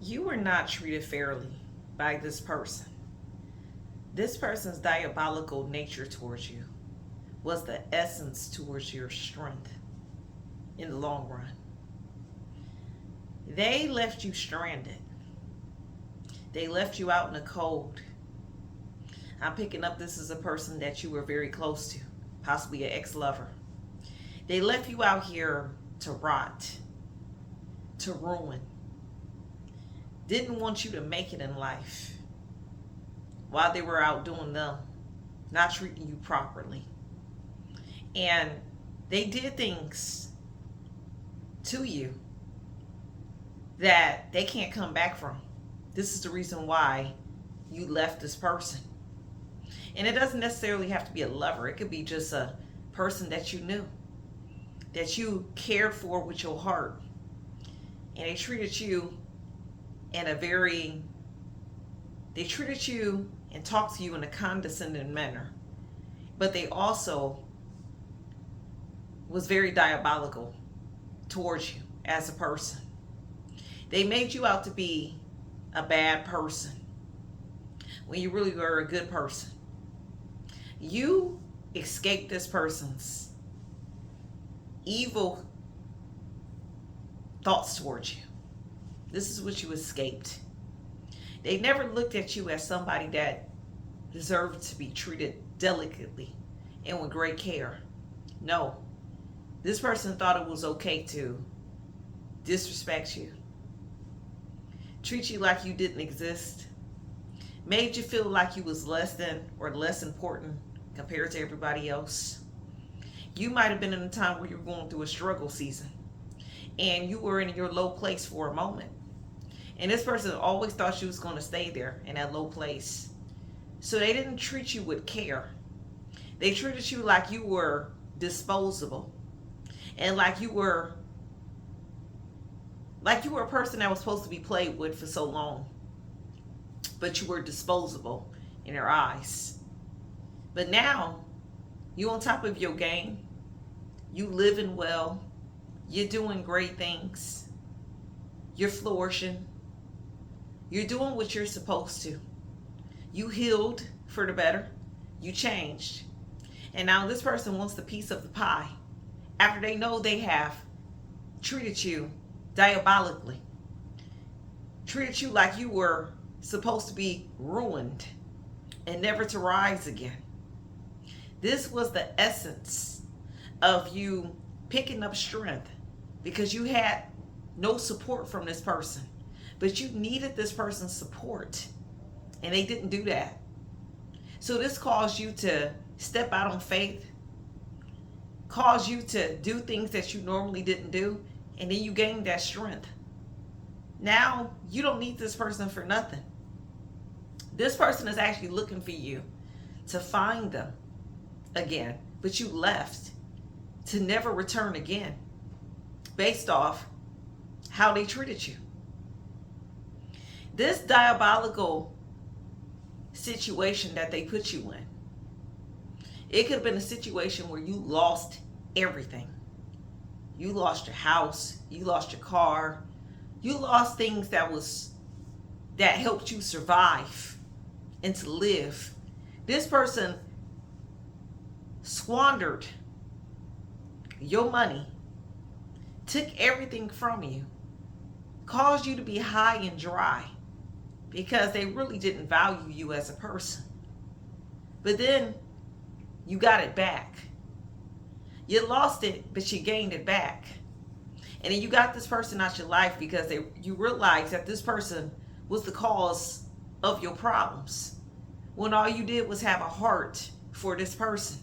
You were not treated fairly by this person. This person's diabolical nature towards you was the essence towards your strength in the long run. They left you stranded. They left you out in the cold. I'm picking up this is a person that you were very close to, possibly an ex-lover. They left you out here to rot, to ruin. Didn't want you to make it in life while they were out doing them, not treating you properly. And they did things to you that they can't come back from. This is the reason why you left this person. And it doesn't necessarily have to be a lover. It could be just a person that you knew, that you cared for with your heart. And they treated you in a they treated you and talked to you in a condescending manner. But they also was very diabolical towards you as a person. They made you out to be a bad person when you really were a good person. You escaped this person's evil thoughts towards you. This is what you escaped. They never looked at you as somebody that deserved to be treated delicately and with great care. No, this person thought it was okay to disrespect you, treat you like you didn't exist, made you feel like you was less than or less important compared to everybody else. You might have been in a time where you were going through a struggle season and you were in your low place for a moment. And this person always thought you was going to stay there in that low place. So they didn't treat you with care. They treated you like you were disposable and like you were a person that was supposed to be played with for so long. But you were disposable in their eyes. But now, you on top of your game. You living well. You're doing great things. You're flourishing. You're doing what you're supposed to. You healed for the better. You changed. And now this person wants the piece of the pie after they know they have treated you diabolically. Treated you like you were supposed to be ruined and never to rise again. This was the essence of you picking up strength because you had no support from this person, but you needed this person's support and they didn't do that. So this caused you to step out on faith, caused you to do things that you normally didn't do, and then you gained that strength. Now you don't need this person for nothing. This person is actually looking for you to find them again, but you left to never return again based off how they treated you. This diabolical situation that they put you in, it could have been a situation where you lost everything. You lost your house, you lost your car, you lost things that helped you survive and to live. This person squandered your money, took everything from you, caused you to be high and dry because they really didn't value you as a person. But then you got it back. You lost it, but you gained it back. And then you got this person out your life because you realized that this person was the cause of your problems, when all you did was have a heart for this person.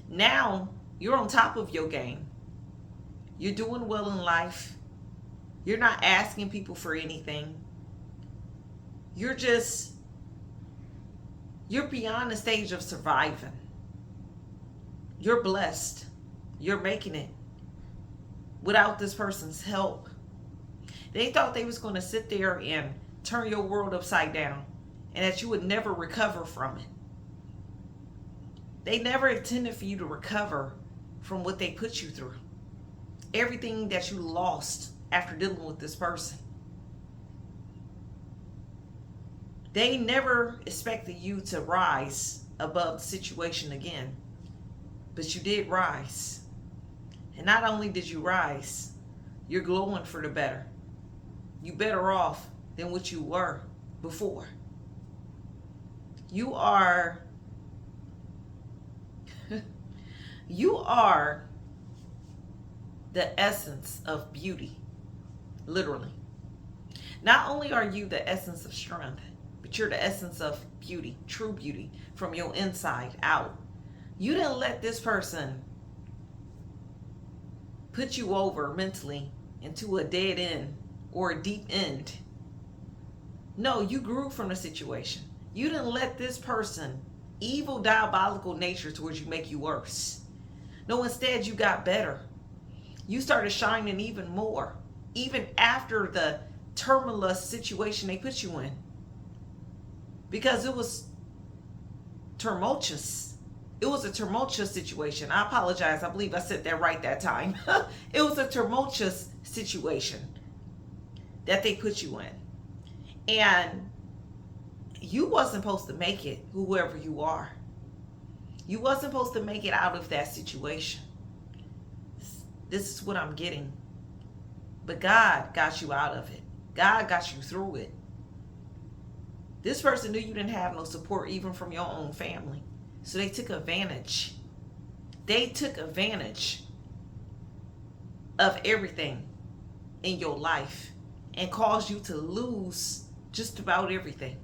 Now you're on top of your game. You're doing well in life. You're not asking people for anything. You're beyond the stage of surviving. You're blessed. You're making it without this person's help. They thought they was going to sit there and turn your world upside down and that you would never recover from it. They never intended for you to recover from what they put you through. Everything that you lost after dealing with this person. They never expected you to rise above the situation again. But you did rise. And not only did you rise, you're glowing for the better. You better off than what you were before. You are you are the essence of beauty, literally. Not only are you the essence of strength, but you're the essence of beauty, true beauty, from your inside out. You didn't let this person put you over mentally into a dead end or a deep end. No, you grew from the situation. You didn't let this person, evil, diabolical nature towards you, make you worse. No, instead you got better. You started shining even more, even after the tumultuous situation they put you in. Because it was tumultuous. It was a tumultuous situation. I apologize. I believe I said that right that time. It was a tumultuous situation that they put you in. And you wasn't supposed to make it, whoever you are. You wasn't supposed to make it out of that situation. This is what I'm getting. But God got you out of it. God got you through it. This person knew you didn't have no support even from your own family. So they took advantage. They took advantage of everything in your life and caused you to lose just about everything.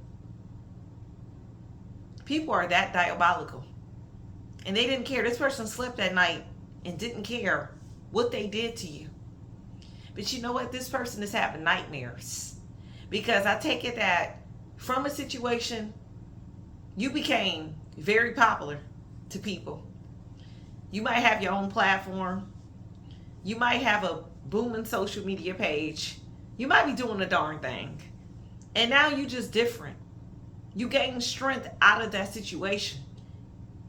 People are that diabolical. And they didn't care. This person slept that night and didn't care what they did to you. But you know what? This person is having nightmares. Because I take it that from a situation, you became very popular to people. You might have your own platform. You might have a booming social media page. You might be doing a darn thing. And now you just different. You gain strength out of that situation.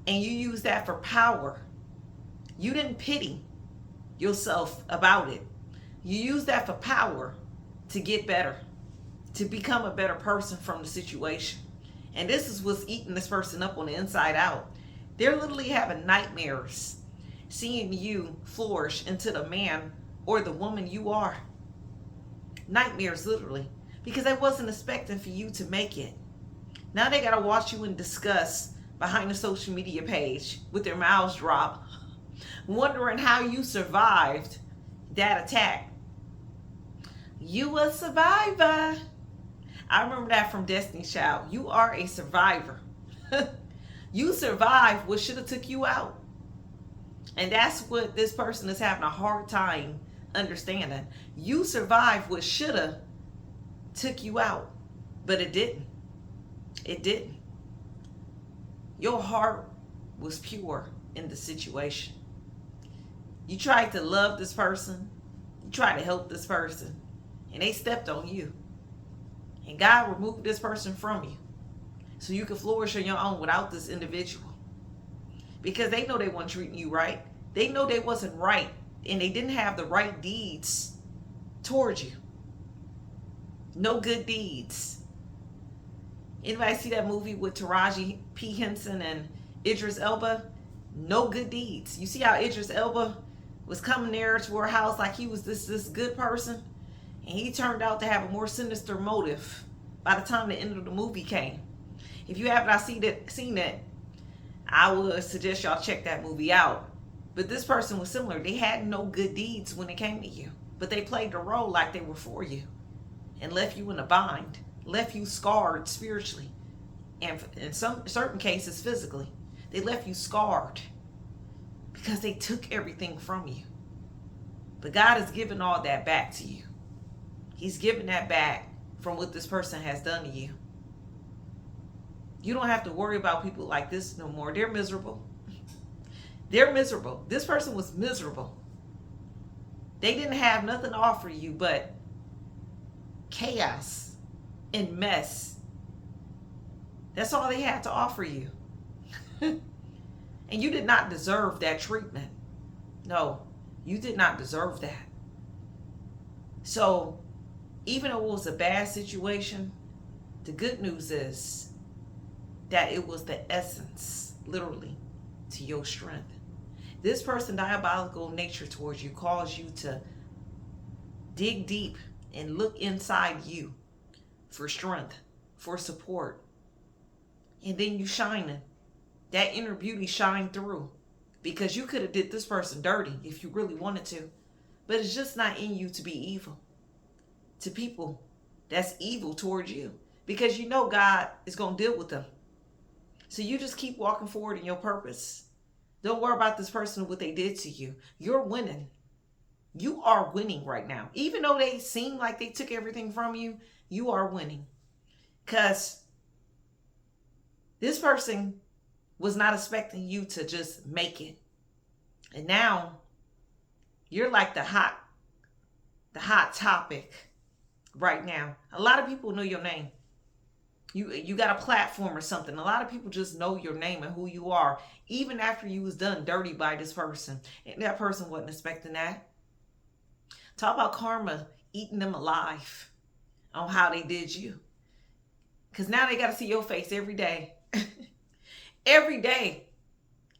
And you use that for power. You didn't pity yourself about it. You use that for power to get better, to become a better person from the situation. And this is what's eating this person up on the inside out. They're literally having nightmares seeing you flourish into the man or the woman you are. Nightmares, literally, because they wasn't expecting for you to make it. Now they got to watch you in disgust behind the social media page with their mouths dropped, wondering how you survived that attack. You a survivor. I remember that from Destiny's Child. You are a survivor. You survived what should have took you out. And that's what this person is having a hard time understanding. You survived what should have took you out, but it didn't. It didn't. Your heart was pure in the situation. You tried to love this person. You tried to help this person. And they stepped on you. And God removed this person from you so you can flourish on your own without this individual. Because they know they weren't treating you right. They know they wasn't right. And they didn't have the right deeds towards you. No good deeds. Anybody see that movie with Taraji P. Henson and Idris Elba? No good deeds. You see how Idris Elba was coming there to her house like he was this good person? And he turned out to have a more sinister motive by the time the end of the movie came. If you have not seen it, I would suggest y'all check that movie out. But this person was similar. They had no good deeds when it came to you. But they played the role like they were for you. And left you in a bind. Left you scarred spiritually. And in some certain cases physically. They left you scarred. Because they took everything from you. But God has given all that back to you. He's given that back from what this person has done to you. You don't have to worry about people like this no more. They're miserable. They're miserable. This person was miserable. They didn't have nothing to offer you but chaos and mess. That's all they had to offer you. And you did not deserve that treatment. No, you did not deserve that. So, even though it was a bad situation, The good news is that it was the essence, literally, to your strength. This person, diabolical nature towards you, calls you to dig deep and look inside you for strength, for support. And then you shining. That inner beauty shine through. Because you could have did this person dirty if you really wanted to. But it's just not in you to be evil to people that's evil towards you. Because you know God is going to deal with them. So you just keep walking forward in your purpose. Don't worry about this person and what they did to you. You're winning. You are winning right now. Even though they seem like they took everything from you, you are winning. Because this person was not expecting you to just make it. And now you're like the hot topic right now. A lot of people know your name. You got a platform or something. A lot of people just know your name and who you are, even after you was done dirty by this person. And that person wasn't expecting that. Talk about karma eating them alive on how they did you. Because now they got to see your face every day. Every day.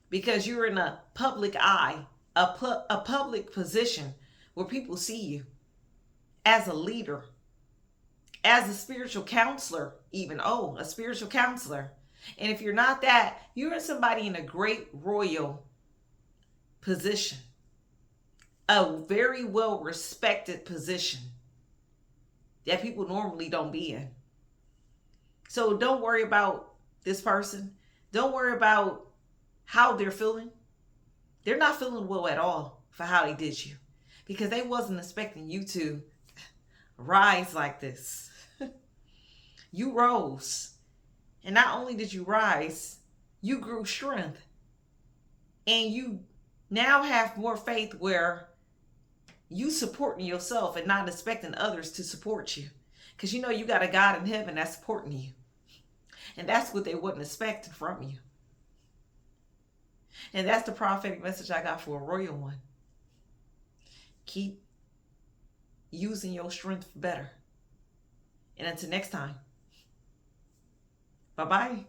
Because you're in a public eye, a public position where people see you as a leader, as a spiritual counselor, even. Oh, a spiritual counselor. And if you're not that, you're somebody in a great royal position, a very well respected position that people normally don't be in. So don't worry about this person. Don't worry about how they're feeling. They're not feeling well at all for how they did you, because they wasn't expecting you to rise like this. You rose. And not only did you rise, you grew strength. And you now have more faith where you supporting yourself and not expecting others to support you. Because you know you got a God in heaven that's supporting you. And that's what they wasn't expecting from you. And that's the prophetic message I got for a royal one. Keep using your strength for better. And until next time. Bye-bye.